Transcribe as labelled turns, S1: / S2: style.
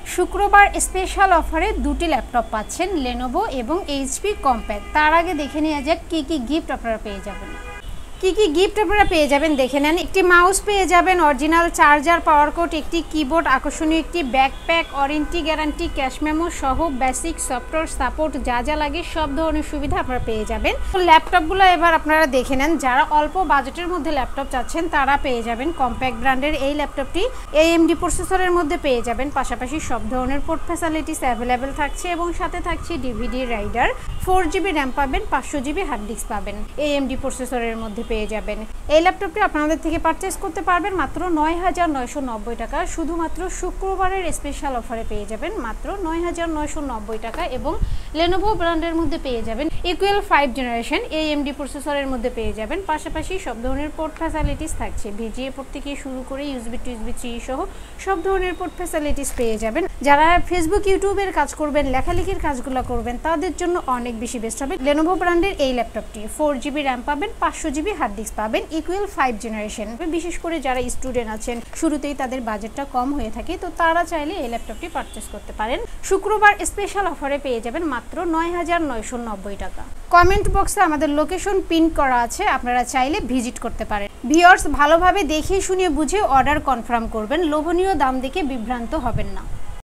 S1: শুক্রবার স্পেশাল অফারে দুটি ল্যাপটপ পাচ্ছেন Lenovo এবং HP কম্প্যাক্ট। তার আগে দেখে নেওয়া যাক কি কি গিফট আপনারা পেয়ে যাবেন। দেখে নেন। একটি মাউস পেয়ে যাবেন, অরিজিনাল চার্জার, পাওয়ার কোড, একটি কিবোর্ড, আকর্ষণীয় একটি backpack, warranty guarantee, cash memo সহ বেসিক সফটওয়্যার সাপোর্ট যা যা লাগে সব ধরনের সুবিধা আপনারা পেয়ে যাবেন। তো ল্যাপটপগুলো এবার আপনারা দেখে নেন। যারা অল্প বাজেটের মধ্যে ল্যাপটপ চাচ্ছেন তারা পেয়ে যাবেন কম্প্যাক্ট ব্র্যান্ডের এই ল্যাপটপটি। AMD প্রসেসরের মধ্যে পেয়ে যাবেন, পাশাপাশি সব ধরনের পোর্ট ফ্যাসিলিটিস অ্যাভেলেবেল থাকছে এবং সাথে থাকছে DVD রাইডার, 4GB র্যাম পাবেন, 500GB হার্ড ডিস্ক পাবেন। AMD প্রসেসরের মধ্যে পেয়ে যাবেন। এই ল্যাপটপটি আপনাদের থেকে পারচেজ করতে পারবেন মাত্র ৯,৯৯০ টাকা। শুধুমাত্র শুক্রবারের স্পেশাল অফারে পেয়ে যাবেন মাত্র ৯,৯৯০ টাকা এবং Lenovo ব্র্যান্ডের মধ্যে পেয়ে যাবেন ইকুয়াল 5 জেনারেশন AMD প্রসেসরের মধ্যে পেয়ে যাবেন। পাশাপাশি সব ধরনের পোর্ট ফ্যাসিলিটিস থাকছে, VGA পোর্ট থেকে শুরু করে USB to USB 3 সহ সব ধরনের পোর্ট ফ্যাসিলিটিস পেয়ে যাবেন। যারা ফেসবুক ইউটিউবের কাজ করবেন, লেখালেখির কাজগুলো করবেন, তাদের জন্য অনেক বেশি বেস্ট হবে Lenovo ব্র্যান্ডের এই ল্যাপটপটি। 4GB র্যাম পাবেন, 500GB হার্ড ডিস্ক পাবেন, ইকুয়াল 5 জেনারেশন। বিশেষ করে যারা স্টুডেন্ট আছেন, শুরুতেই তাদের বাজেটটা কম হয়ে থাকে, তো তারা চাইলে এই ল্যাপটপটি পারচেস করতে পারেন। শুক্রবার স্পেশাল অফারে পেয়ে যাবেন মাত্র ৯,৯৯০ টাকা। কমেন্ট বক্সে আমাদের লোকেশন পিন করা আছে, আপনারা চাইলে ভিজিট করতে পারেন। ভিউয়ার্স, ভালোভাবে দেখে শুনে বুঝে অর্ডার কনফার্ম করবেন, লোভনীয় দাম দেখে বিভ্রান্ত হবেন না।